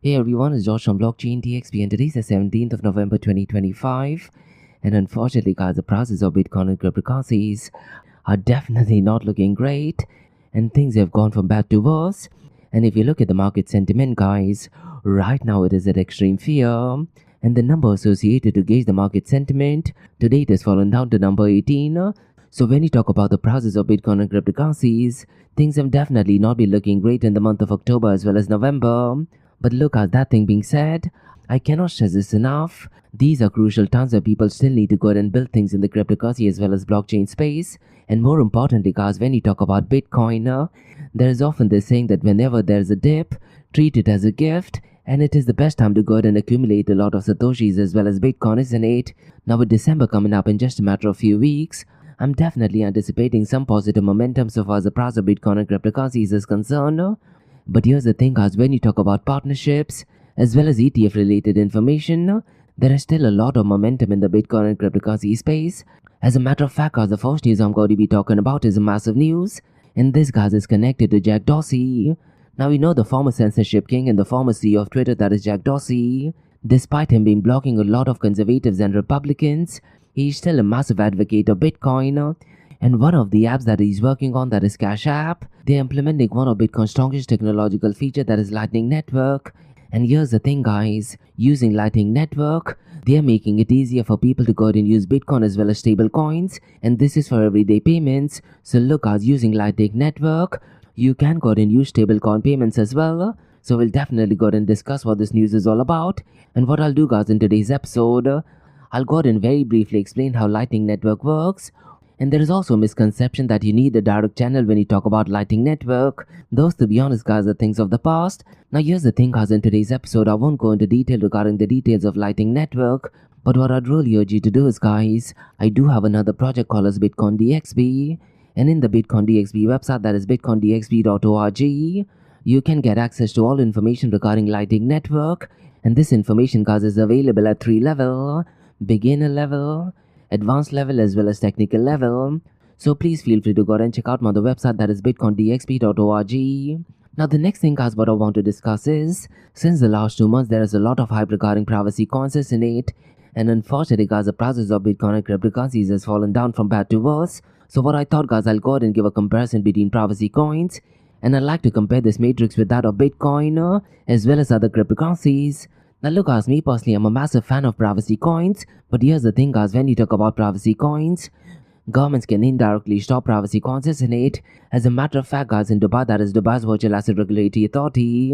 Hey everyone, it's Josh from Blockchain DXB and today's the 17th of November 2025. And unfortunately, guys, the prices of Bitcoin and cryptocurrencies are definitely not looking great and things have gone from bad to worse. And if you look at the market sentiment, guys, right now it is at extreme fear. And the number associated to gauge the market sentiment today it has fallen down to number 18. So when you talk about the prices of Bitcoin and cryptocurrencies, things have definitely not been looking great in the month of October as well as November. But look, at that thing being said, I cannot stress this enough. These are crucial times where people still need to go ahead and build things in the cryptocurrency as well as blockchain space. And more importantly, guys, when you talk about Bitcoin, there is often this saying that whenever there's a dip, treat it as a gift. And it is the best time to go ahead and accumulate a lot of Satoshis as well as Bitcoin, isn't it? Now with December coming up in just a matter of few weeks, I'm definitely anticipating some positive momentum so far as the price of Bitcoin and cryptocurrencies is concerned. But here's the thing, guys, when you talk about partnerships as well as ETF related information, there is still a lot of momentum in the Bitcoin and cryptocurrency space. As a matter of fact, guys, the first news I'm going to be talking about is a massive news, and this, guys, is connected to Jack Dorsey. Now, we know the former censorship king and the former CEO of Twitter, that is Jack Dorsey. Despite him being blocking a lot of conservatives and Republicans, he's still a massive advocate of Bitcoin. And one of the apps that he's working on, that is Cash App, they're implementing one of Bitcoin's strongest technological feature, that is Lightning Network. And here's the thing, guys, using Lightning Network, they're making it easier for people to go ahead and use Bitcoin as well as stablecoins, and this is for everyday payments. So look, guys, using Lightning Network, you can go ahead and use stablecoin payments as well. So we'll definitely go ahead and discuss what this news is all about. And what I'll do, guys, in today's episode, I'll go ahead and very briefly explain how Lightning Network works. And there is also a misconception that you need a direct channel when you talk about Lightning Network. Those, to be honest, guys, are things of the past. Now here's the thing, guys, in today's episode, I won't go into detail regarding the details of Lightning Network. But what I'd really urge you to do is, guys, I do have another project called as Bitcoin DXB. And in the Bitcoin DXB website, that is bitcoindxb.org, you can get access to all information regarding Lightning Network. And this information, guys, is available at 3 levels: beginner level, advanced level as well as technical level. So please feel free to go and check out my other website, that is bitcoindxb.org. Now the next thing, guys, what I want to discuss is, since the last 2 months there is a lot of hype regarding privacy concerns in it, and unfortunately, guys, the prices of Bitcoin and cryptocurrencies has fallen down from bad to worse. So what I thought, guys, I'll go ahead and give a comparison between privacy coins, and I'd like to compare this matrix with that of Bitcoin as well as other cryptocurrencies. Now look, guys, me personally, I'm a massive fan of privacy coins, but here's the thing, guys, when you talk about privacy coins, governments can indirectly stop privacy coins, isn't it? As a matter of fact, guys, in Dubai, that is Dubai's Virtual Asset Regulatory Authority,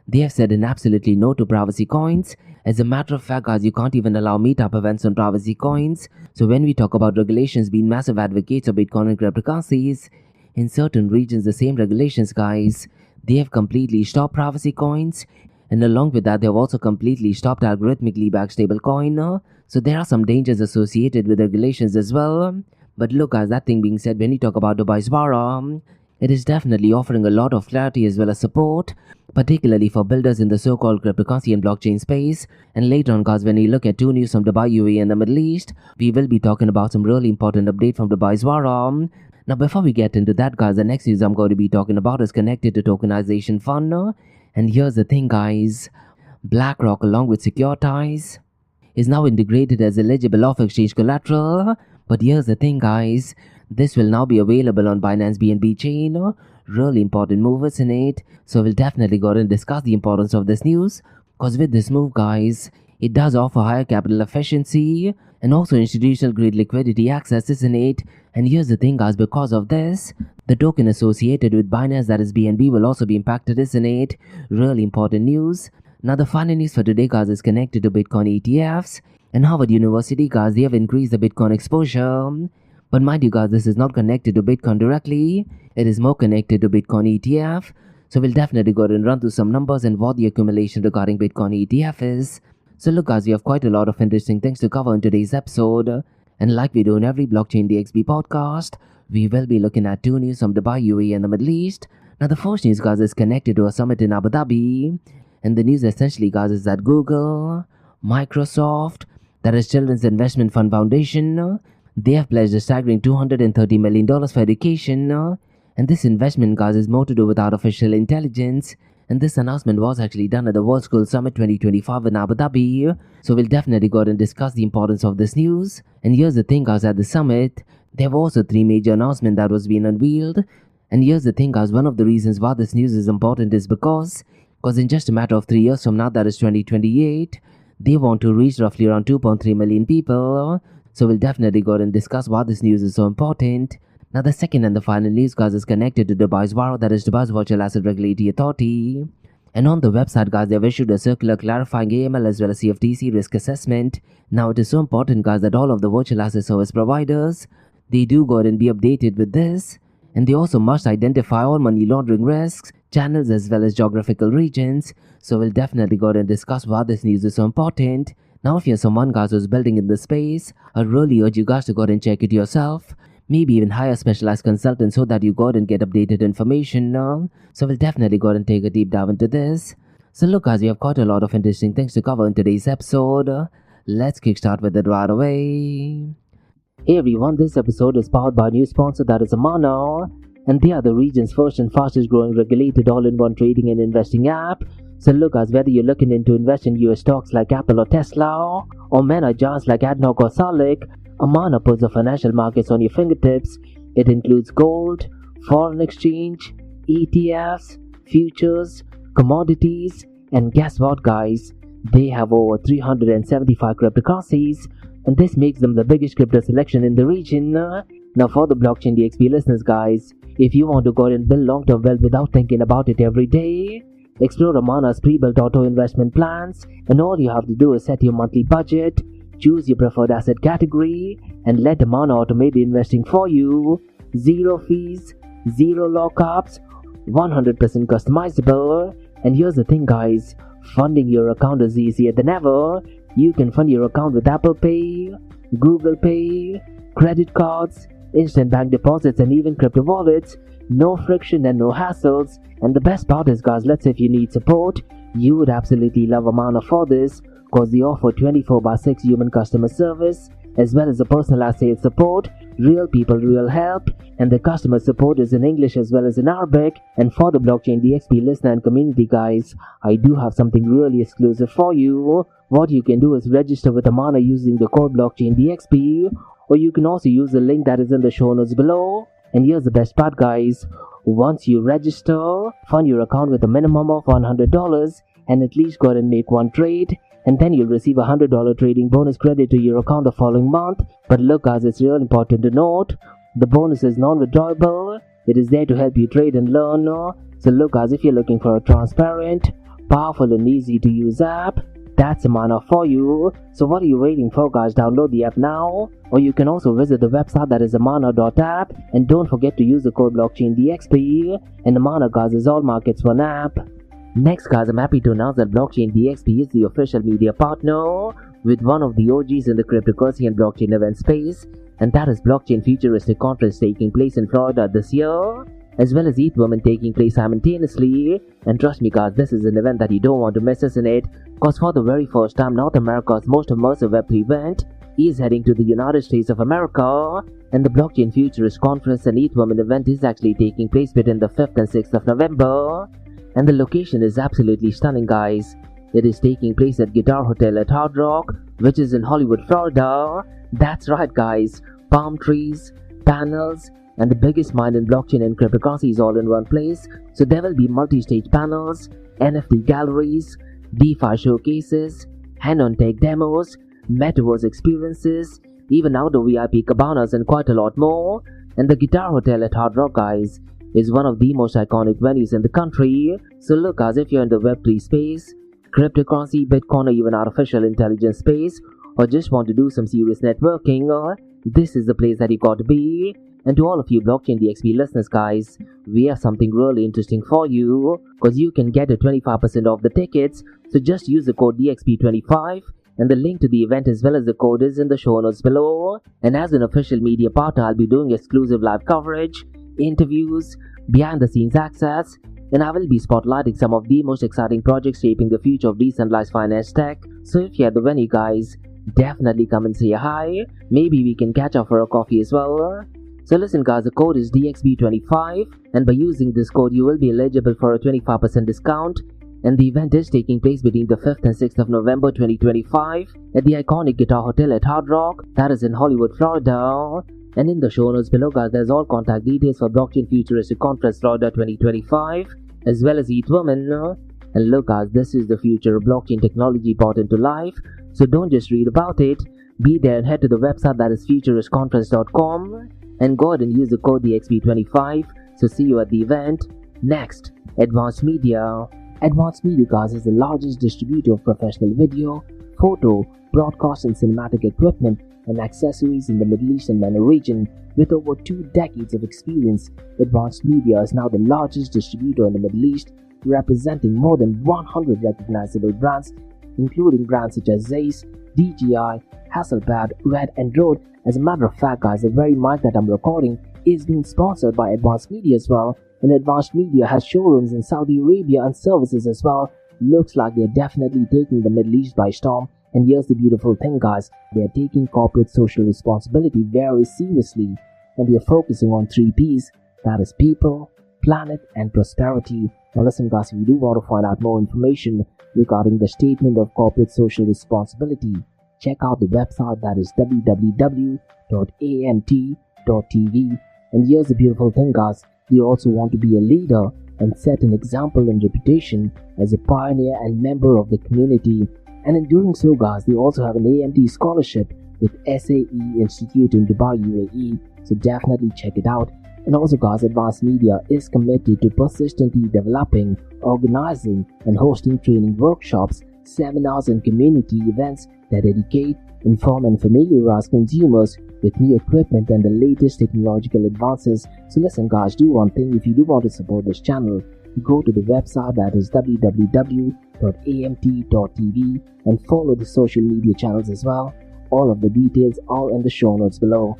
they have said an absolutely no to privacy coins. As a matter of fact, guys, you can't even allow meetup events on privacy coins. So when we talk about regulations being massive advocates of Bitcoin and cryptocurrencies, in certain regions, the same regulations, guys, they have completely stopped privacy coins. And along with that, they have also completely stopped algorithmically backed stablecoin. So there are some dangers associated with regulations as well. But look, guys, that thing being said, when you talk about Dubai's Harbour, it is definitely offering a lot of clarity as well as support, particularly for builders in the so-called cryptocurrency and blockchain space. And later on, guys, when we look at 2 news from Dubai, UAE and the Middle East, we will be talking about some really important update from Dubai's Harbour. Now, before we get into that, guys, the next news I'm going to be talking about is connected to tokenization fund. And here's the thing, guys, BlackRock along with Securitize is now integrated as eligible off-exchange collateral. But here's the thing, guys, this will now be available on Binance BNB chain. Really important move, isn't it? So we'll definitely go and discuss the importance of this news, because with this move, guys, it does offer higher capital efficiency and also institutional grade liquidity access, isn't it? And here's the thing, guys, because of this, the token associated with Binance, that is BNB, will also be impacted, isn't it? Really important news. Now the final news for today, guys, is connected to Bitcoin ETFs. And Harvard University, guys, they have increased the Bitcoin exposure. But mind you, guys, this is not connected to Bitcoin directly. It is more connected to Bitcoin ETF. So we'll definitely go ahead and run through some numbers and what the accumulation regarding Bitcoin ETF is. So look, guys, we have quite a lot of interesting things to cover in today's episode. And like we do in every Blockchain DXB podcast, we will be looking at 2 news from Dubai, UAE and the Middle East. Now the first news, guys, is connected to a summit in Abu Dhabi. And the news essentially, guys, is that Google, Microsoft, that is Children's Investment Fund Foundation, they have pledged a staggering $230 million for education. And this investment, guys, is more to do with artificial intelligence. And this announcement was actually done at the World School Summit 2025 in Abu Dhabi. So we'll definitely go ahead and discuss the importance of this news. And here's the thing, guys, at the summit, there were also 3 major announcements that was being unveiled. And here's the thing, guys, one of the reasons why this news is important is because in just a matter of 3 years from now, that is 2028, they want to reach roughly around 2.3 million people. So we'll definitely go ahead and discuss why this news is so important. Now the second and the final news, guys, is connected to Dubai's VARO, that is Dubai's Virtual Asset Regulatory Authority. And on the website, guys, they've issued a circular clarifying AML as well as CFTC risk assessment. Now it is so important, guys, that all of the virtual asset service providers, they do go ahead and be updated with this. And they also must identify all money laundering risks, channels as well as geographical regions. So we'll definitely go ahead and discuss why this news is so important. Now if you're someone, guys, who's building in this space, I really urge you guys to go ahead and check it yourself. Maybe even hire specialized consultants so that you go ahead and get updated information. So we'll definitely go ahead and take a deep dive into this. So look, guys, we have quite a lot of interesting things to cover in today's episode. Let's kickstart with it right away. Hey everyone, this episode is powered by a new sponsor, that is Amana. And they are the region's first and fastest growing regulated all-in-one trading and investing app. So look, guys, whether you're looking into investing in US stocks like Apple or Tesla, or mega giants like ADNOC or Salik, Amana puts the financial markets on your fingertips. It includes gold, foreign exchange, ETFs, futures, commodities, and guess what, guys? They have over 375 cryptocurrencies, and this makes them the biggest crypto selection in the region. Now for the Blockchain DXB listeners, guys, if you want to go and build long-term wealth without thinking about it every day, explore Amana's pre-built auto investment plans, and all you have to do is set your monthly budget, choose your preferred asset category, and let Amana automate the investing for you. Zero fees, zero lockups, 100% customizable. And here's the thing, guys, funding your account is easier than ever. You can fund your account with Apple Pay, Google Pay, credit cards, instant bank deposits, and even crypto wallets. No friction and no hassles. And the best part is, guys, let's say if you need support, you would absolutely love Amana for this, because they offer 24/6 human customer service, as well as a personalized sales support, real people, real help, and the customer support is in English as well as in Arabic. And for the Blockchain DXB listener and community, guys, I do have something really exclusive for you. What you can do is register with Amana using the code Blockchain DXB, or you can also use the link that is in the show notes below. And here's the best part, guys. Once you register, fund your account with a minimum of $100 and at least go ahead and make one trade, and then you'll receive a $100 trading bonus credit to your account the following month. But look, guys, it's real important to note, the bonus is non-withdrawable. It is there to help you trade and learn. So look, guys, if you're looking for a transparent, powerful and easy to use app, that's Amana for you. So what are you waiting for, guys? Download the app now, or you can also visit the website, that is amana.app, and don't forget to use the code Blockchain DXB. And Amana, guys, is all markets one app. Next, guys, I'm happy to announce that Blockchain DXB is the official media partner with one of the OGs in the cryptocurrency and blockchain event space, and that is Blockchain Futuristic Conference taking place in Florida this year, as well as ETH Women taking place simultaneously. And trust me, guys, this is an event that you don't want to miss, isn't it? Because for the very first time, North America's most immersive Web3 event is heading to the United States of America, and the Blockchain Futurist Conference and ETH Women event is actually taking place between the 5th and 6th of November. And the location is absolutely stunning, guys. It is taking place at Guitar Hotel at Hard Rock, which is in Hollywood, Florida. That's right, guys. Palm trees, panels, and the biggest mind in blockchain and cryptocurrencies all in one place. So there will be multi-stage panels, NFT galleries, DeFi showcases, hand-on tech demos, metaverse experiences, even outdoor VIP cabanas, and quite a lot more. And the Guitar Hotel at Hard Rock, guys, is one of the most iconic venues in the country. So look, guys, if you're in the Web3 space, cryptocurrency, Bitcoin, or even artificial intelligence space, or just want to do some serious networking, this is the place that you got to be. And to all of you Blockchain DXB listeners, guys, we have something really interesting for you, because you can get a 25% off the tickets. So just use the code DXB25, and the link to the event as well as the code is in the show notes below. And as an official media partner, I'll be doing exclusive live coverage, interviews, behind the scenes access, and I will be spotlighting some of the most exciting projects shaping the future of decentralized finance tech. So if you're at the venue, guys, definitely come and say hi. Maybe we can catch up for a coffee as well. So listen guys, the code is DXB25, and by using this code you will be eligible for a 25% discount. And the event is taking place between the 5th and 6th of November 2025 at the iconic Guitar Hotel at Hard Rock, that is in Hollywood, Florida. And in the show notes below guys, there's all contact details for Blockchain Futuristic Conference Florida 2025 as well as Eat Women. And look guys, this is the future of blockchain technology brought into life, so don't just read about it, be there and head to the website, that is futuristconference.com, and go ahead and use the code DXB25. So see you at the event. Next, Advanced Media. Advanced Media guys is the largest distributor of professional video, photo, broadcast and cinematic equipment and accessories in the Middle East and MENA region. With over 2 decades of experience, Advanced Media is now the largest distributor in the Middle East, representing more than 100 recognizable brands, including brands such as Zeiss, DJI, Hasselblad, Red and Rode. As a matter of fact guys, the very mic that I'm recording is being sponsored by Advanced Media as well, and Advanced Media has showrooms in Saudi Arabia and services as well. Looks like they're definitely taking the Middle East by storm. And here's the beautiful thing guys, they're taking corporate social responsibility very seriously, and they're focusing on 3 P's, that is people, planet and prosperity. Now listen guys, if you do want to find out more information regarding the statement of corporate social responsibility, check out the website, that is www.amt.tv. And here's the beautiful thing guys, they also want to be a leader and set an example and reputation as a pioneer and member of the community. And in doing so guys, they also have an AMT scholarship with SAE Institute in Dubai, UAE, so definitely check it out. And also guys, Advanced Media is committed to persistently developing, organizing and hosting training workshops, seminars and community events that educate, inform and familiarize consumers with new equipment and the latest technological advances. So listen guys, do one thing, if you do want to support this channel, go to the website, that is www.amt.tv, and follow the social media channels as well. All of the details are in the show notes below.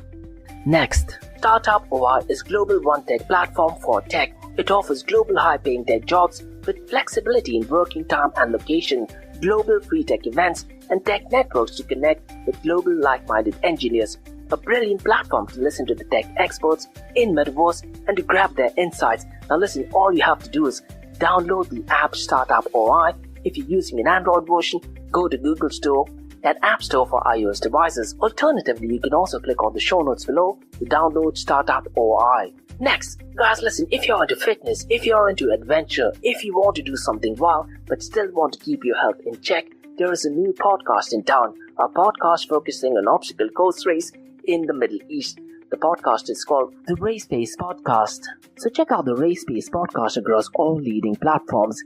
Next, Startup OI is global one-tech platform for tech. It offers global high-paying tech jobs with flexibility in working time and location, global free tech events, and tech networks to connect with global like-minded engineers. A brilliant platform to listen to the tech experts in Metaverse and to grab their insights. Now listen, all you have to do is download the app Startup OI. If you're using an Android version, go to Google Store, that App Store for iOS devices. Alternatively, you can also click on the show notes below to download Startup OI. Next, guys, listen, if you're into fitness, if you're into adventure, if you want to do something wild but still want to keep your health in check, there is a new podcast in town, a podcast focusing on obstacle course race in the Middle East. The podcast is called the Race Pace Podcast. So check out the Race Pace Podcast across all leading platforms.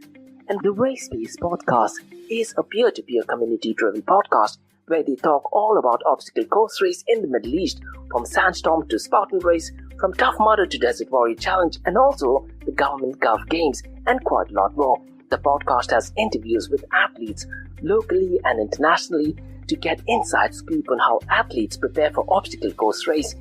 And the Race Pace Podcast is a peer-to-peer community-driven podcast where they talk all about obstacle course race in the Middle East, from Sandstorm to Spartan race, from Tough Mudder to Desert Warrior Challenge, and also the Government Gov Games, and quite a lot more. The podcast has interviews with athletes locally and internationally to get inside scoop on how athletes prepare for obstacle course race.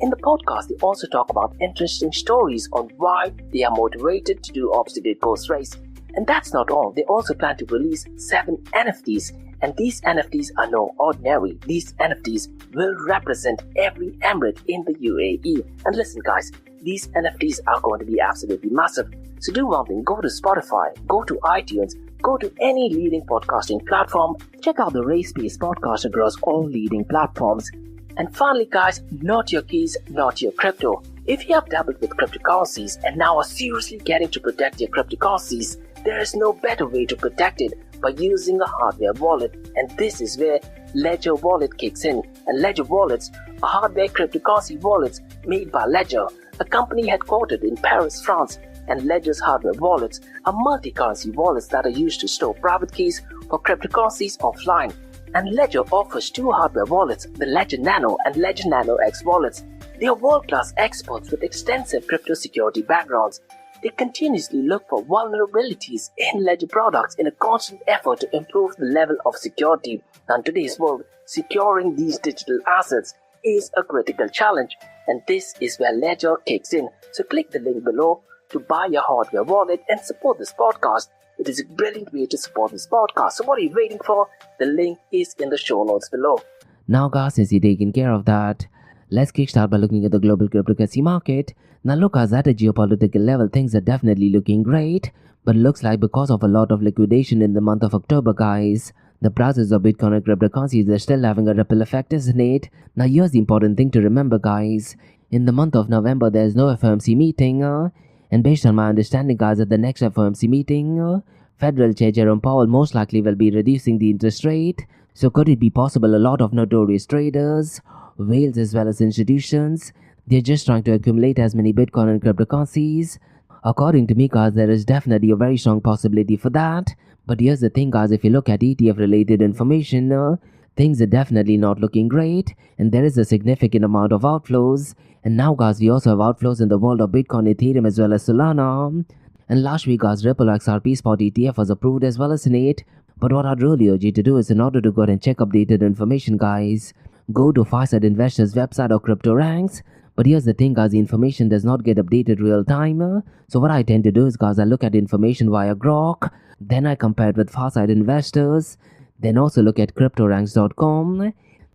In the podcast, they also talk about interesting stories on why they are motivated to do obstacle course race. And that's not all. They also plan to release 7 NFTs, and these NFTs are no ordinary. These NFTs will represent every emirate in the UAE. And listen guys, these NFTs are going to be absolutely massive. So do one thing, go to Spotify, go to iTunes, go to any leading podcasting platform, check out the Race Pace Podcast across all leading platforms. And finally guys, not your keys, not your crypto. If you have dabbled with cryptocurrencies and now are seriously getting to protect your cryptocurrencies, there is no better way to protect it by using a hardware wallet. And this is where Ledger Wallet kicks in. And Ledger Wallets are hardware cryptocurrency wallets made by Ledger, a company headquartered in Paris, France. And Ledger's hardware wallets are multi-currency wallets that are used to store private keys for cryptocurrencies offline. And Ledger offers 2 hardware wallets, the Ledger Nano and Ledger Nano X wallets. They are world-class experts with extensive crypto security backgrounds. They continuously look for vulnerabilities in Ledger products in a constant effort to improve the level of security. Now, in today's world, securing these digital assets is a critical challenge, and this is where Ledger kicks in. So click the link below to buy your hardware wallet and support this podcast. It is a brilliant way to support this podcast. So what are you waiting for? The link is in the show notes below. Now guys, since you're taking care of that, Let's kickstart by looking at the global cryptocurrency market. Now look, as at a geopolitical level, things are definitely looking great, but looks like because of a lot of liquidation in the month of October, guys, the prices of Bitcoin and cryptocurrencies are still having a ripple effect, isn't it? Now here's the important thing to remember, guys. In the month of November, there's no FOMC meeting, and based on my understanding, guys, at the next FOMC meeting, Federal Chair Jerome Powell most likely will be reducing the interest rate. So could it be possible a lot of notorious traders, whales as well as institutions, they're just trying to accumulate as many Bitcoin and cryptocurrencies? According to me, guys, there is definitely a very strong possibility for that. But here's the thing, guys, if you look at ETF related information, things are definitely not looking great, and there is a significant amount of outflows. And now, guys, we also have outflows in the world of Bitcoin, Ethereum as well as Solana. And last week, guys, Ripple XRP Spot ETF was approved as well as Nate. But what I'd really urge you to do is, in order to go ahead and check updated information, guys, go to Fireside Investors website or Crypto Ranks. But here's the thing, guys, the information does not get updated real time. So what I tend to do is, guys, I look at information via Grok, then I compare it with Fireside Investors, then also look at CryptoRanks.com,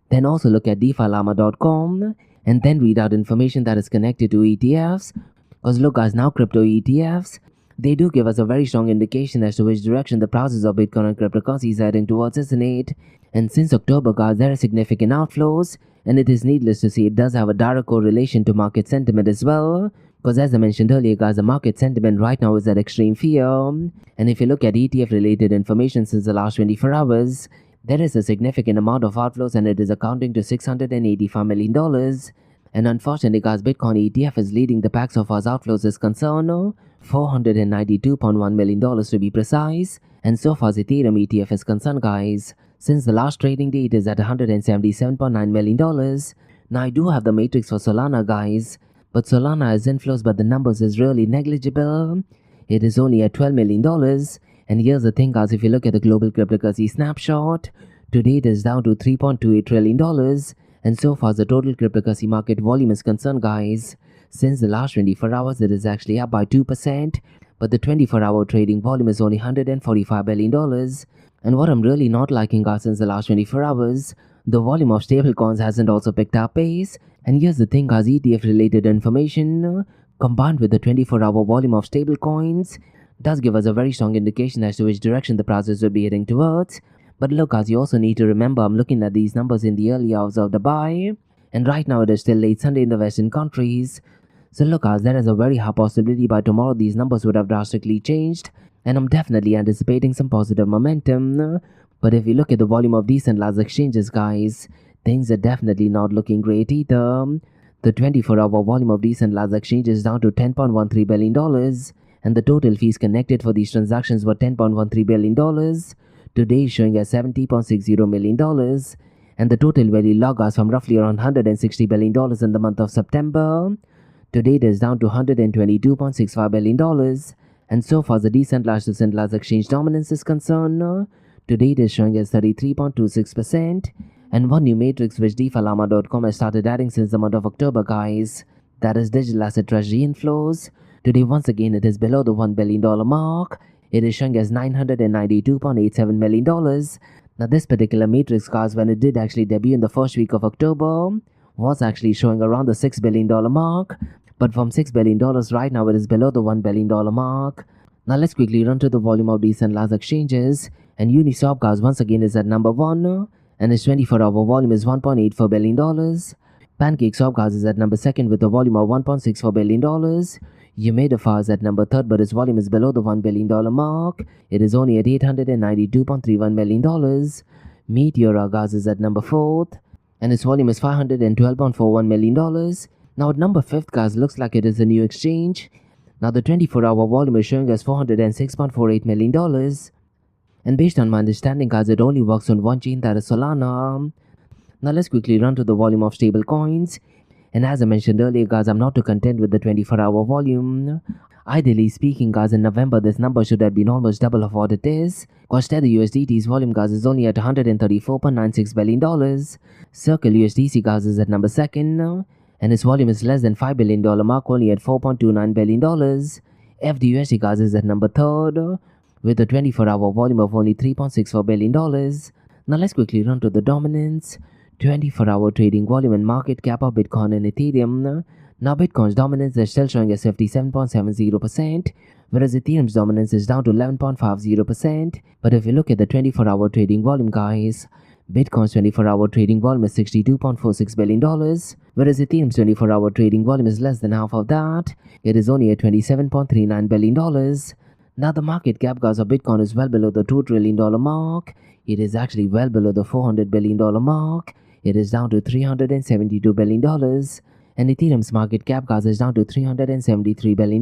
then also look at DeFiLlama.com, and then read out information that is connected to ETFs. Because look, guys, now crypto ETFs, they do give us a very strong indication as to which direction the prices of Bitcoin and cryptocurrency is heading towards, isn't it? And since October, guys, there are significant outflows, and it is needless to say it does have a direct correlation to market sentiment as well. Because as I mentioned earlier, guys, the market sentiment right now is at extreme fear. And if you look at ETF related information since the last 24 hours, there is a significant amount of outflows, and it is accounting to $685 million. And unfortunately, guys, Bitcoin ETF is leading the pack so far as outflows is concerned, $492.1 million to be precise. And so far as Ethereum ETF is concerned, guys, since the last trading day, it is at $177.9 million. Now, I do have the matrix for Solana, guys, but Solana has inflows, but the numbers is really negligible. It is only at $12 million. And here's the thing, guys, if you look at the global cryptocurrency snapshot, today it is down to $3.28 trillion. And so far as the total cryptocurrency market volume is concerned, guys, since the last 24 hours, it is actually up by 2%, but the 24-hour trading volume is only $145 billion. And what I'm really not liking, guys, since the last 24 hours, the volume of stablecoins hasn't also picked up pace. And here's the thing, guys, ETF-related information, combined with the 24-hour volume of stablecoins, does give us a very strong indication as to which direction the prices will be heading towards. But look, guys, you also need to remember, I'm looking at these numbers in the early hours of Dubai, and right now it is still late Sunday in the Western countries. So look, guys, there is a very high possibility by tomorrow these numbers would have drastically changed, and I'm definitely anticipating some positive momentum. But if you look at the volume of decentralized exchanges, guys, things are definitely not looking great either. The 24-hour volume of decentralized exchanges is down to $10.13 billion, and the total fees connected for these transactions were $10.13 billion. Today is showing at $70.60 million, and the total value logged us from roughly around $160 billion in the month of September. Today it is down to $122.65 billion, and so far as the decentralized to centralized exchange dominance is concerned, today it is showing as 33.26%, and one new matrix which DeFiLlama.com has started adding since the month of October, guys, that is digital asset treasury inflows. Today once again it is below the $1 billion mark. It is showing as $992.87 million. Now this particular matrix, guys, when it did actually debut in the first week of October, was actually showing around the $6 billion mark. But from $6 billion right now it is below the $1 billion mark. Now let's quickly run to the volume of decentralized exchanges. And Uniswap, guys, once again is at number 1, and its 24-hour volume is $1.84 billion. PancakeSwap, guys, is at number 2 with a volume of $1.64 billion. Umidify is at number 3, but its volume is below the $1 billion mark. It is only at $892.31 million. Meteora, guys, is at number 4, and its volume is $512.41 million. Now at number 5, guys, looks like it is a new exchange. Now the 24-hour volume is showing as $406.48 million. And based on my understanding, guys, it only works on one chain, that is Solana. Now let's quickly run to the volume of stablecoins. And as I mentioned earlier, guys, I'm not too content with the 24-hour volume. Ideally speaking, guys, in November, this number should have been almost double of what it is. Because Tether USDT's volume, guys, is only at $134.96 billion. Circle USDC, guys, is at number 2, and its volume is less than $5 billion mark, only at $4.29 billion. FDUSD, guys, is at number 3, with a 24-hour volume of only $3.64 billion. Now let's quickly run to the dominance. 24-hour trading volume and market cap of Bitcoin and Ethereum. Now Bitcoin's dominance is still showing as 57.70%, whereas Ethereum's dominance is down to 11.50%. But if you look at the 24-hour trading volume, guys, Bitcoin's 24-hour trading volume is $62.46 billion, whereas Ethereum's 24-hour trading volume is less than half of that. It is only at $27.39 billion. Now the market cap, guys, of Bitcoin is well below the $2 trillion mark. It is actually well below the $400 billion mark. It is down to $372 billion. And Ethereum's market cap, guys, is down to $373 billion.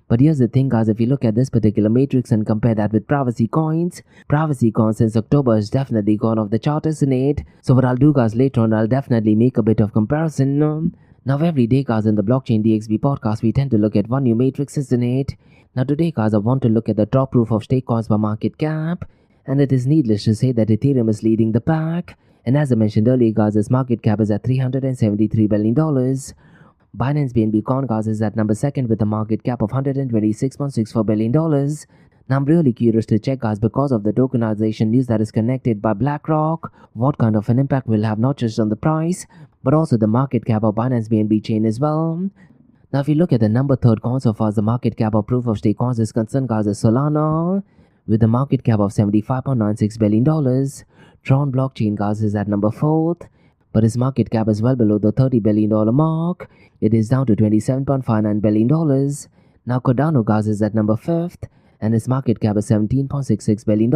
But here's the thing, guys, if you look at this particular matrix and compare that with privacy coins since October has definitely gone off the chart, isn't it? So what I'll do, guys, later on, I'll definitely make a bit of comparison. Now every day, guys, in the Blockchain DXB podcast, we tend to look at one new matrix, isn't it? Now today, guys, I want to look at the top proof of stake coins by market cap. And it is needless to say that Ethereum is leading the pack. And as I mentioned earlier, guys, its market cap is at $373 billion. Binance BNB Coin, guys, is at number 2nd with a market cap of $126.64 billion. Now I'm really curious to check, guys, because of the tokenization news that is connected by BlackRock, what kind of an impact will have not just on the price, but also the market cap of Binance BNB chain as well. Now if you look at the number 3rd coin so far as the market cap of proof of stake coins is concerned, guys, is Solana, with a market cap of $75.96 billion. Tron blockchain, guys, is at number 4th, but its market cap is well below the $30 billion mark. It is down to $27.59 billion. Now Cardano, guys, is at number 5th, and its market cap is $17.66 billion.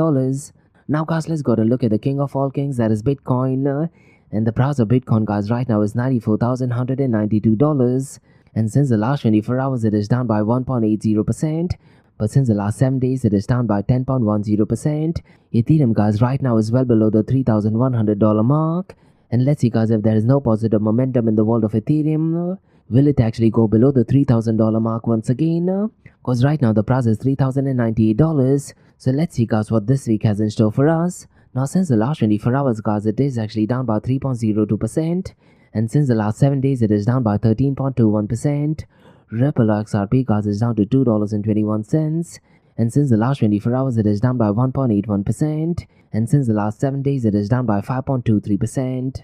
Now, guys, let's go and look at the king of all kings, that is Bitcoin. And the price of Bitcoin, guys, right now is $94,192. And since the last 24 hours, it is down by 1.80%. But since the last 7 days, it is down by 10.10%. Ethereum, guys, right now is well below the $3,100 mark. And let's see, guys, if there is no positive momentum in the world of Ethereum, will it actually go below the $3,000 mark once again? Because right now the price is $3,098. So let's see, guys, what this week has in store for us. Now, since the last 24 hours, guys, it is actually down by 3.02%. And since the last 7 days, it is down by 13.21%. Ripple XRP, guys, is down to $2.21. And since the last 24 hours, it is down by 1.81%. And since the last 7 days, it is down by 5.23%.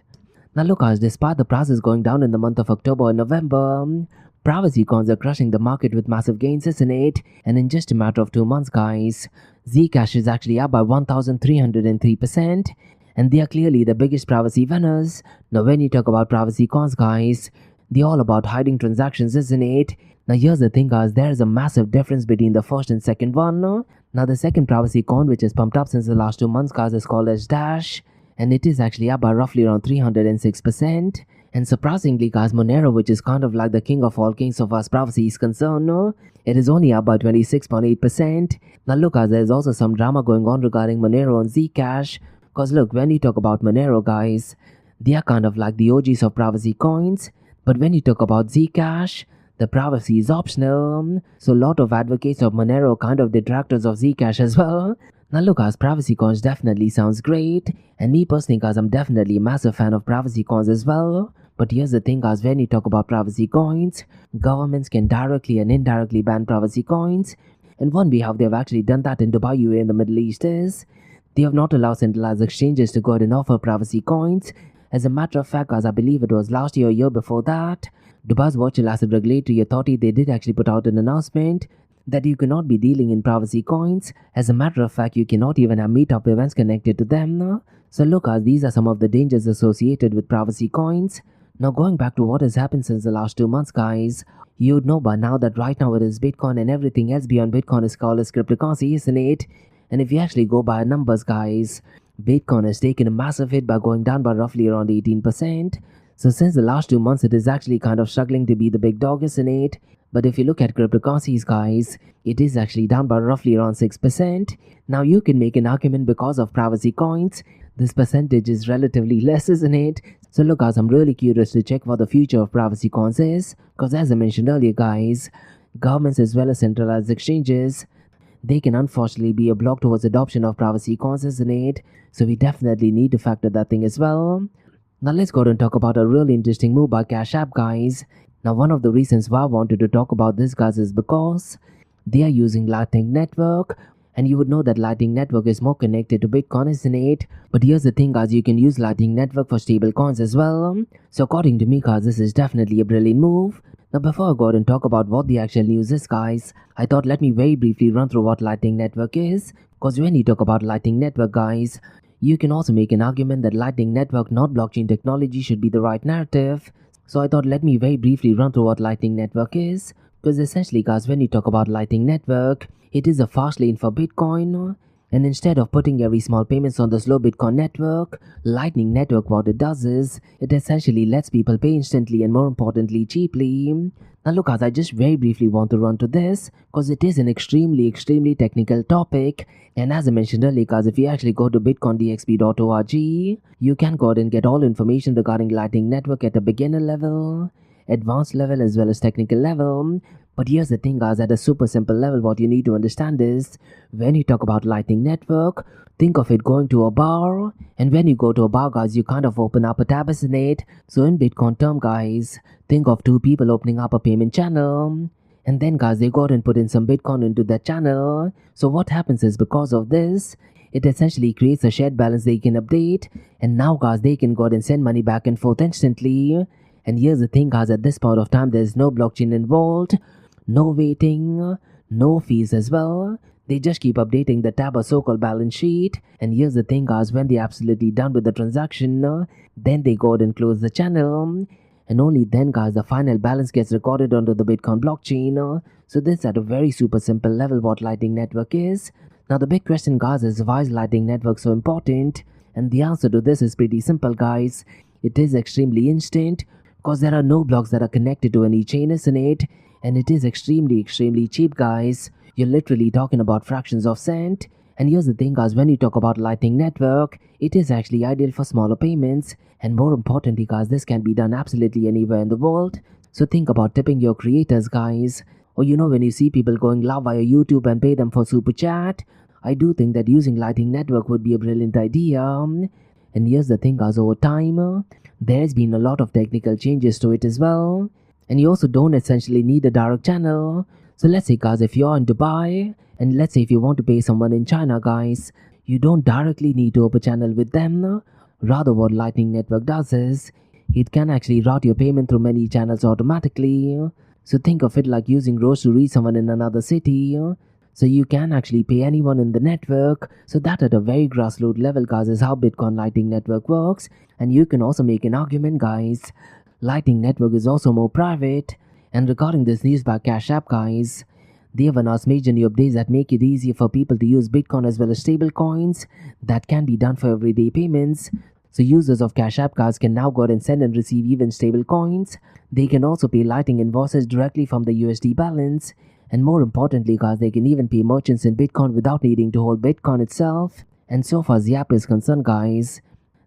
Now look, guys, despite the prices going down in the month of October and November, privacy coins are crushing the market with massive gains, isn't it? And in just a matter of 2 months, guys, Zcash is actually up by 1,303%. And they are clearly the biggest privacy winners. Now when you talk about privacy coins, guys, they're all about hiding transactions, isn't it? Now here's the thing, guys, there is a massive difference between the first and second one. Now the second privacy coin, which is pumped up since the last 2 months, guys, is called as Dash. And it is actually up by roughly around 306%. And surprisingly, guys, Monero, which is kind of like the king of all kings so far as privacy is concerned, it is only up by 26.8%. Now look, guys, there's also some drama going on regarding Monero and Zcash. Because look, when you talk about Monero, guys, they are kind of like the OGs of privacy coins. But when you talk about Zcash, the privacy is optional. So a lot of advocates of Monero are kind of detractors of Zcash as well. Now look, guys, privacy coins definitely sounds great. And me personally, guys, I'm definitely a massive fan of privacy coins as well. But here's the thing, guys, when you talk about privacy coins, governments can directly and indirectly ban privacy coins. And one way how they have actually done that in Dubai, UAE in the Middle East is they have not allowed centralized exchanges to go ahead and offer privacy coins. As a matter of fact, guys, I believe it was last year or year before that, Dubai's Virtual Asset Regulatory Authority, they did actually put out an announcement that you cannot be dealing in privacy coins. As a matter of fact, you cannot even have meetup events connected to them. So look, guys, these are some of the dangers associated with privacy coins. Now going back to what has happened since the last 2 months, guys, you'd know by now that right now it is Bitcoin and everything else beyond Bitcoin is called as cryptocurrency, isn't it? And if you actually go by numbers, guys, Bitcoin has taken a massive hit by going down by roughly around 18%. So since the last 2 months, it is actually kind of struggling to be the big dog, isn't it? But if you look at cryptocurrencies, guys, it is actually down by roughly around 6%. Now you can make an argument because of privacy coins, this percentage is relatively less, isn't it? So look, guys, I'm really curious to check what the future of privacy coins is. Because as I mentioned earlier, guys, governments as well as centralized exchanges, they can unfortunately be a block towards adoption of privacy coins, isn't it? So we definitely need to factor that thing as well. Now let's go and talk about a really interesting move by Cash App, guys. Now one of the reasons why I wanted to talk about this, guys, is because they are using Lightning Network. And you would know that Lightning Network is more connected to Bitcoin, isn't it? But here's the thing, guys, you can use Lightning Network for stable coins as well. So according to me, guys, this is definitely a brilliant move. Now before I go ahead and talk about what the actual news is, guys, I thought let me very briefly run through what Lightning Network is. Cause when you talk about Lightning Network, guys, you can also make an argument that Lightning Network, not blockchain technology, should be the right narrative. So I thought let me very briefly run through what Lightning Network is. Because essentially, guys, when you talk about Lightning Network, it is a fast lane for Bitcoin. And instead of putting every small payments on the slow Bitcoin network, Lightning Network, what it does is, it essentially lets people pay instantly and more importantly cheaply. Now look, guys, I just very briefly want to run to this because it is an extremely technical topic. And as I mentioned earlier, guys, if you actually go to bitcoindxb.org, you can go ahead and get all information regarding Lightning Network at a beginner level, advanced level as well as technical level. But here's the thing, guys, at a super simple level, what you need to understand is, when you talk about Lightning Network, think of it going to a bar, and when you go to a bar, guys, you kind of open up a tab, isn't it? So in Bitcoin term, guys, think of two people opening up a payment channel, and then, guys, they go out and put in some Bitcoin into that channel. So what happens is, because of this, it essentially creates a shared balance they can update, and now, guys, they can go out and send money back and forth instantly. And here's the thing, guys, at this point of time, there's no blockchain involved, no waiting, no fees as well. They just keep updating the tab or so-called balance sheet. And here's the thing, guys, when they're absolutely done with the transaction, then they go ahead and close the channel. And only then, guys, the final balance gets recorded onto the Bitcoin blockchain. So this at a very super simple level what Lightning Network is. Now the big question, guys, is why is Lightning Network so important? And the answer to this is pretty simple, guys. It is extremely instant because there are no blocks that are connected to any chain, isn't it? And it is extremely cheap, guys. You're literally talking about fractions of cent. And here's the thing, guys, when you talk about Lightning Network, it is actually ideal for smaller payments. And more importantly, guys, this can be done absolutely anywhere in the world. So think about tipping your creators, guys. Or when you see people going live via YouTube and pay them for super chat, I do think that using Lightning Network would be a brilliant idea. And here's the thing, guys, over time, there's been a lot of technical changes to it as well. And you also don't essentially need a direct channel. So let's say, guys, if you're in Dubai, and let's say if you want to pay someone in China, guys, you don't directly need to open a channel with them. Rather, what Lightning Network does is, it can actually route your payment through many channels automatically. So think of it like using Roche to reach someone in another city. So you can actually pay anyone in the network. So that at a very grassroots level, guys, is how Bitcoin Lightning Network works. And you can also make an argument, guys, Lightning Network is also more private. And regarding this news by Cash App, guys, they have announced major new updates that make it easier for people to use Bitcoin as well as stablecoins that can be done for everyday payments. So users of Cash App, guys, can now go ahead and send and receive even stablecoins. They can also pay Lightning invoices directly from the USD balance. And more importantly, guys, they can even pay merchants in Bitcoin without needing to hold Bitcoin itself. And so far as the app is concerned, guys,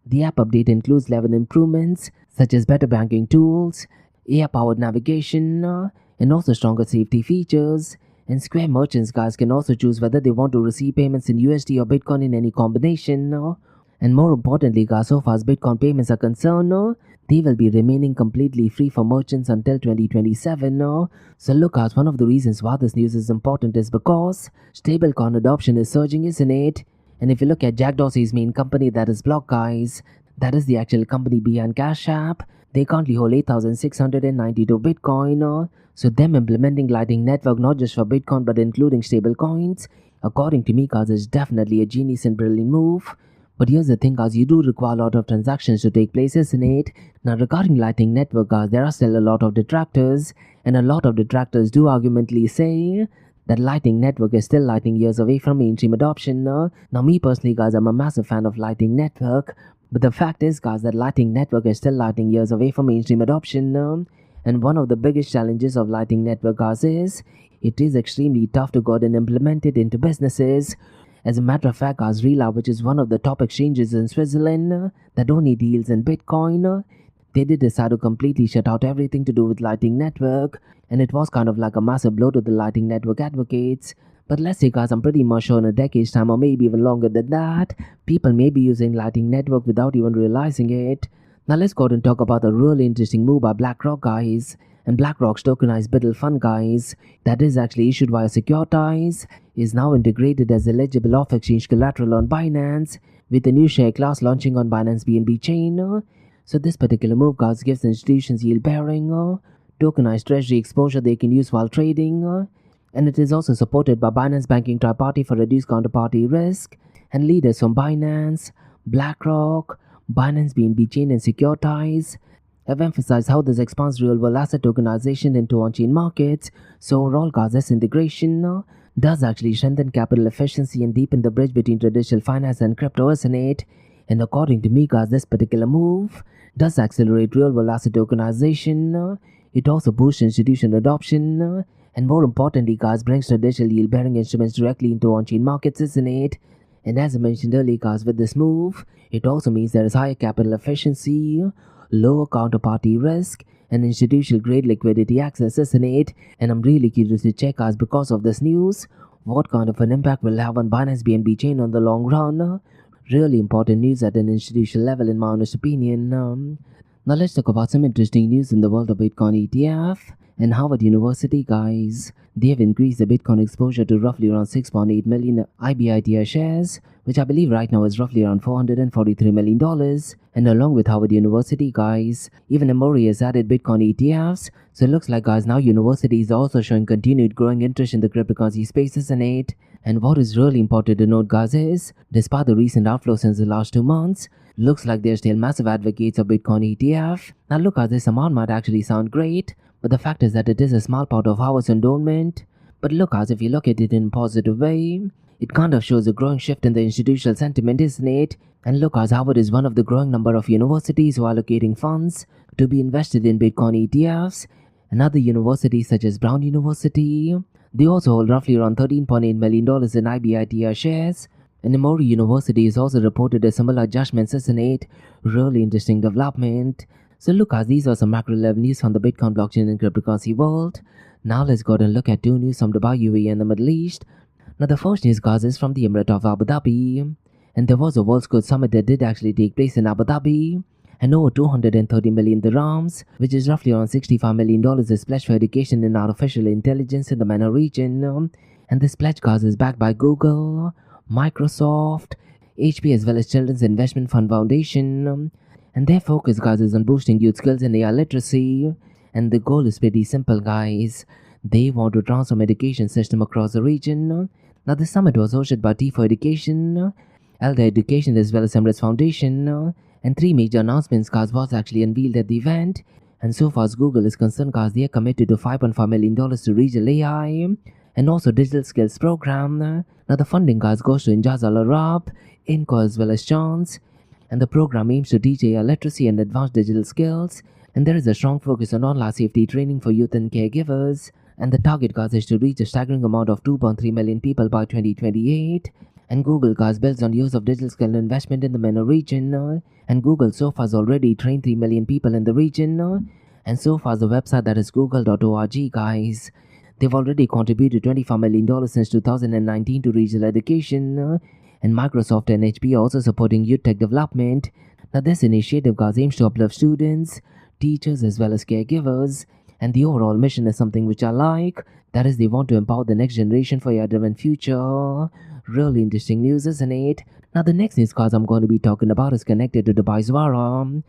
the app update includes 11 improvements such as better banking tools, AI-powered navigation, and also stronger safety features. And Square merchants, guys, can also choose whether they want to receive payments in USD or Bitcoin in any combination. And more importantly, guys, so far as Bitcoin payments are concerned, they will be remaining completely free for merchants until 2027. So look, guys, one of the reasons why this news is important is because stablecoin adoption is surging, isn't it? And if you look at Jack Dorsey's main company, that is Block, guys, that is the actual company behind Cash App, they currently hold 8,692 Bitcoin. So them implementing Lightning Network not just for Bitcoin but including stablecoins, according to me, guys, is definitely a genius and brilliant move. But here's the thing, guys, you do require a lot of transactions to take place, isn't it? Now regarding Lightning Network, guys, there are still a lot of detractors, and a lot of detractors do argumentally say that Lightning Network is still lighting years away from mainstream adoption. Now me personally, guys, I'm a massive fan of Lightning Network, but the fact is, guys, that Lightning Network is still lighting years away from mainstream adoption. And one of the biggest challenges of Lightning Network, guys, is it is extremely tough to go and implement it into businesses. As a matter of fact, guys, Rila, which is one of the top exchanges in Switzerland that only deals in Bitcoin, they did decide to completely shut out everything to do with Lightning Network, and it was kind of like a massive blow to the Lightning Network advocates. But let's say, guys, I'm pretty much sure in a decade's time or maybe even longer than that, people may be using Lightning Network without even realizing it. Now let's go ahead and talk about a really interesting move by BlackRock, guys. And BlackRock's tokenized Biddle fund, guys, that is actually issued via Securitize, is now integrated as eligible off-exchange collateral on Binance, with a new share class launching on Binance BNB chain. So this particular move, guys, gives institutions yield-bearing, tokenized treasury exposure they can use while trading, and it is also supported by Binance Banking Tri-Party for reduced counterparty risk, and leaders from Binance, BlackRock, Binance BNB Chain and Securitize have emphasized how this expands real-world asset tokenization into on-chain markets. So overall, guys, this integration does actually strengthen capital efficiency and deepen the bridge between traditional finance and crypto, isn't it? And according to me, guys, this particular move does accelerate real-world asset tokenization. It also boosts institutional adoption, and more importantly, guys, brings traditional yield-bearing instruments directly into on-chain markets, isn't it? And as I mentioned earlier, guys, with this move, it also means there is higher capital efficiency, lower counterparty risk, and institutional-grade liquidity access, isn't it? And I'm really curious to check, guys, because of this news, what kind of an impact will have on Binance BNB chain on the long run. Really important news at an institutional level, in my honest opinion. Now let's talk about some interesting news in the world of Bitcoin ETF. And Harvard University, guys, they have increased the Bitcoin exposure to roughly around 6.8 million IBITR shares, which I believe right now is roughly around $443 million. And along with Harvard University, guys, even Emory has added Bitcoin ETFs. So it looks like, guys, now universities are also showing continued growing interest in the cryptocurrency space, isn't it? And what is really important to note, guys, is despite the recent outflows since the last 2 months, looks like they're still massive advocates of Bitcoin ETF. Now look, guys, this amount might actually sound great, but the fact is that it is a small part of Harvard's endowment. But look, guys, if you look at it in a positive way, it kind of shows a growing shift in the institutional sentiment, isn't it? And look, guys, Harvard is one of the growing number of universities who are allocating funds to be invested in Bitcoin ETFs. And other universities such as Brown University, they also hold roughly around $13.8 million in IBITR shares. And Emory University is also reported a similar adjustments, isn't it? Really interesting development. So look, guys, these are some macro level news from the Bitcoin blockchain and cryptocurrency world. Now let's go and look at 2 news from Dubai, UAE and the Middle East. Now the first news, guys, is from the Emirate of Abu Dhabi. And there was a World Scout Summit that did actually take place in Abu Dhabi. And over 230 million dirhams, which is roughly around $65 million, is pledged for education in artificial intelligence in the MENA region. And this pledge, guys, is backed by Google, Microsoft, HP, as well as Children's Investment Fund Foundation. And their focus, guys, is on boosting youth skills in AI literacy. And the goal is pretty simple, guys. They want to transform education system across the region. Now, the summit was hosted by T4 Education, Elder Education, as well as Emirates Foundation. And 3 major announcements, guys, was actually unveiled at the event. And so far as Google is concerned, guys, they are committed to $5.5 million to regional AI and also digital skills program. Now, the funding, guys, goes to Injaz Al Arab, Inco, as well as Chance. And the program aims to teach AI literacy and advanced digital skills. And there is a strong focus on online safety training for youth and caregivers. And the target, guys, is to reach a staggering amount of 2.3 million people by 2028. And Google, guys, builds on years of digital skill investment in the MENA region. And Google so far has already trained 3 million people in the region. And so far the website, that is google.org, guys, they've already contributed $25 million since 2019 to regional education. And Microsoft and HP are also supporting youth tech development. Now this initiative, guys, aims to uplift students, teachers, as well as caregivers. And the overall mission is something which I like. That is, they want to empower the next generation for a driven future. Really interesting news, isn't it? Now the next news, guys, I'm going to be talking about is connected to Dubai's VARA. And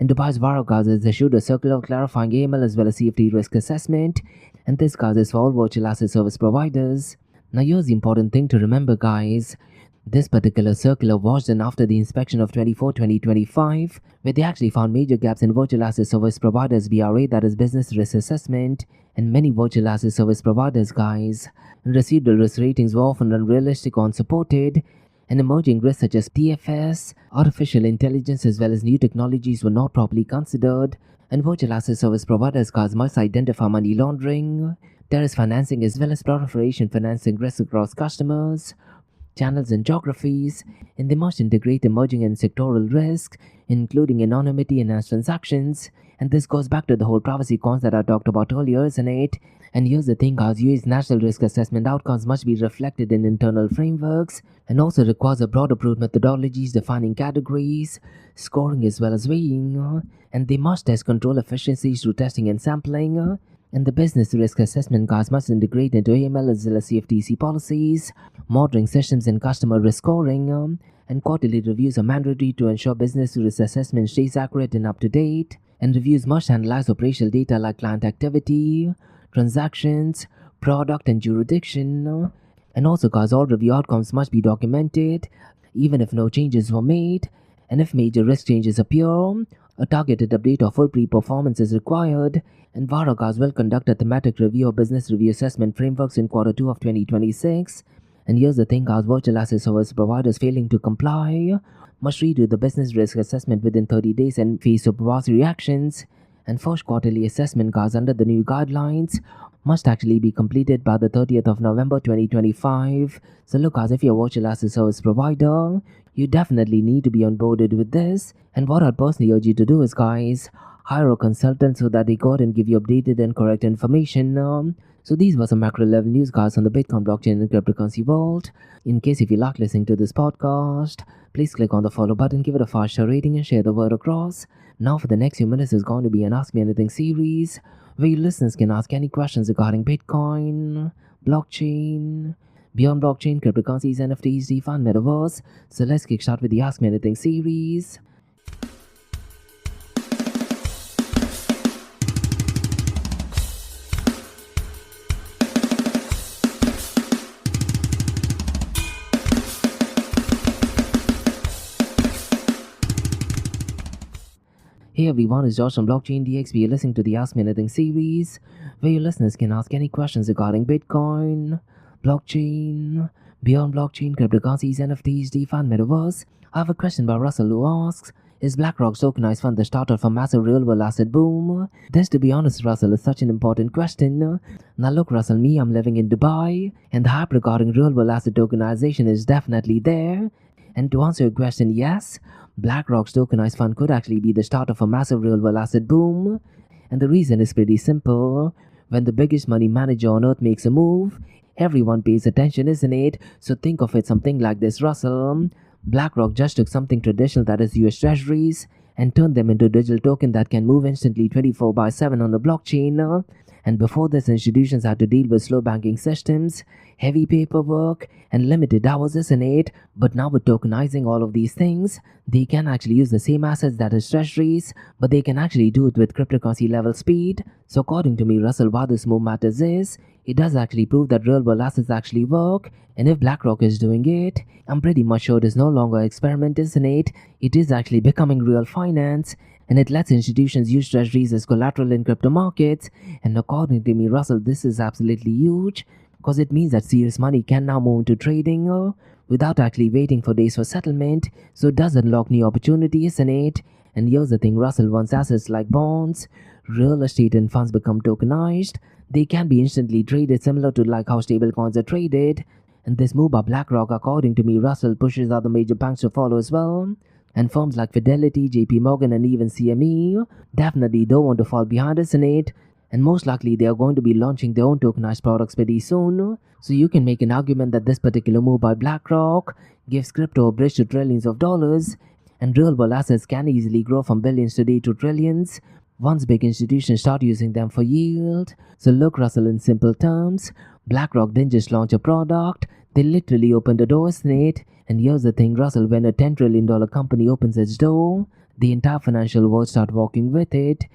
Dubai's VARA, guys, has issued a circular clarifying AML as well as CFT risk assessment. And this, guys, is for all virtual asset service providers. Now here's the important thing to remember, guys. This particular circular was done after the inspection of 24/2025, where they actually found major gaps in virtual asset service providers BRA, that is business risk assessment, and many virtual asset service providers, guys, received risk ratings were often unrealistic or unsupported, and emerging risks such as TFS, artificial intelligence, as well as new technologies were not properly considered, and virtual asset service providers, guys, must identify money laundering, terrorist financing, as well as proliferation financing risks across customers, channels and geographies, and they must integrate emerging and sectoral risks, including anonymity, enhanced transactions, And this goes back to the whole privacy cons that I talked about earlier, isn't it? And here's the thing, guys, UAE's national risk assessment outcomes must be reflected in internal frameworks and also requires a broad approved methodologies defining categories, scoring as well as weighing, and they must test control efficiencies through testing and sampling. And the business risk assessment guides must integrate into AML as well as CFTC policies, monitoring systems and customer risk scoring, and quarterly reviews are mandatory to ensure business risk assessment stays accurate and up to date. And reviews must analyze operational data like client activity, transactions, product and jurisdiction. And also, guys, all review outcomes must be documented, even if no changes were made. And if major risk changes appear, a targeted update or full pre-performance is required. And Varagas will conduct a thematic review of business review assessment frameworks in Q2 of 2026. And here's the thing, guys, virtual asset service providers failing to comply must redo the business risk assessment within 30 days and face supervisory actions. And first quarterly assessment, guys, under the new guidelines must actually be completed by the 30th of November 2025. So look, guys, if you're a virtual asset service provider, you definitely need to be onboarded with this. And what I'd personally urge you to do is, guys, hire a consultant so that they go out and give you updated and correct information. So these were some macro level news, guys, on the Bitcoin blockchain and cryptocurrency world. In case if you like listening to this podcast, please click on the follow button, give it a 5-star rating and share the word across. Now for the next few minutes is going to be an Ask Me Anything series where your listeners can ask any questions regarding Bitcoin, blockchain, beyond blockchain, cryptocurrencies, NFTs, DeFi, and Metaverse. So let's kickstart with the Ask Me Anything series. Hey everyone, it's Josh from Blockchain DXB. You're listening to the Ask Me Anything series, where your listeners can ask any questions regarding Bitcoin, blockchain, beyond blockchain, cryptocurrencies, NFTs, DeFi, and Metaverse. I have a question by Russell who asks, is BlackRock's tokenized fund the start of a massive real-world asset boom? This, to be honest, Russell, is such an important question. Now look, Russell, I'm living in Dubai, and the hype regarding real-world asset tokenization is definitely there. And to answer your question, yes, BlackRock's tokenized fund could actually be the start of a massive real-world asset boom. And the reason is pretty simple. When the biggest money manager on earth makes a move, everyone pays attention, isn't it? So think of it something like this, Russell. BlackRock just took something traditional, that is US Treasuries, and turned them into a digital token that can move instantly 24/7 on the blockchain. And before this, institutions had to deal with slow banking systems, heavy paperwork, and limited hours, isn't it? But now with tokenizing all of these things, they can actually use the same assets that is treasuries, but they can actually do it with cryptocurrency level speed. So according to me, Russell, why this move matters is, it does actually prove that real world assets actually work. And if BlackRock is doing it, I'm pretty much sure it is no longer an experiment, isn't it? It is actually becoming real finance. And it lets institutions use treasuries as collateral in crypto markets. And according to me, Russell, this is absolutely huge, because it means that serious money can now move into trading without actually waiting for days for settlement. So it does unlock new opportunities, isn't it? And here's the thing, Russell, once assets like bonds, real estate and funds become tokenized, they can be instantly traded, similar to like how stablecoins are traded. And this move by BlackRock, according to me, Russell, pushes other major banks to follow as well. And firms like Fidelity, JP Morgan, and even CME definitely don't want to fall behind, isn't it? And most likely they are going to be launching their own tokenized products pretty soon. So you can make an argument that this particular move by BlackRock gives crypto a bridge to trillions of dollars, and real world assets can easily grow from billions today to trillions once big institutions start using them for yield. So look, Russell, in simple terms, BlackRock didn't just launch a product, they literally opened the door, isn't it? And here's the thing, Russell, when a $10 trillion company opens its door, the entire financial world starts walking with it.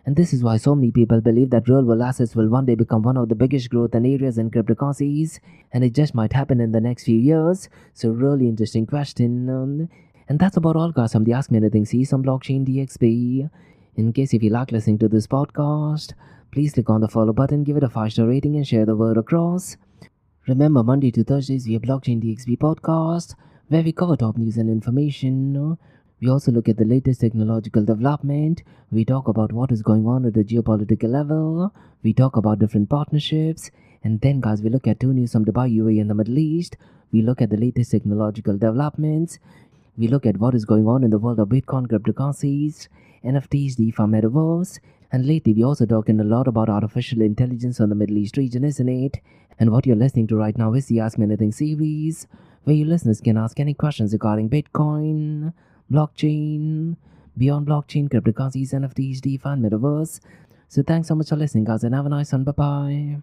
And this is why so many people believe that real world assets will one day become one of the biggest growth areas in cryptocurrencies, and it just might happen in the next few years. So really interesting question. And that's about all, guys, from the Ask Me Anything series on Blockchain DXB. In case if you like listening to this podcast, please click on the follow button, give it a 5-star rating and share the word across. Remember, Monday to Thursdays we have Blockchain DXB podcast, where we cover top news and information. We also look at the latest technological development. We talk about what is going on at the geopolitical level. We talk about different partnerships. And then, guys, we look at 2 news from Dubai, UAE, and the Middle East. We look at the latest technological developments. We look at what is going on in the world of Bitcoin, cryptocurrencies, NFTs, DeFi, Metaverse, and lately we also talking a lot about artificial intelligence on the Middle East region, isn't it? And what you're listening to right now is the Ask Me Anything series, where you listeners can ask any questions regarding Bitcoin, blockchain, beyond blockchain, cryptocurrencies, NFTs, DeFi, and Metaverse. So thanks so much for listening, guys, and have a nice one. Bye-bye.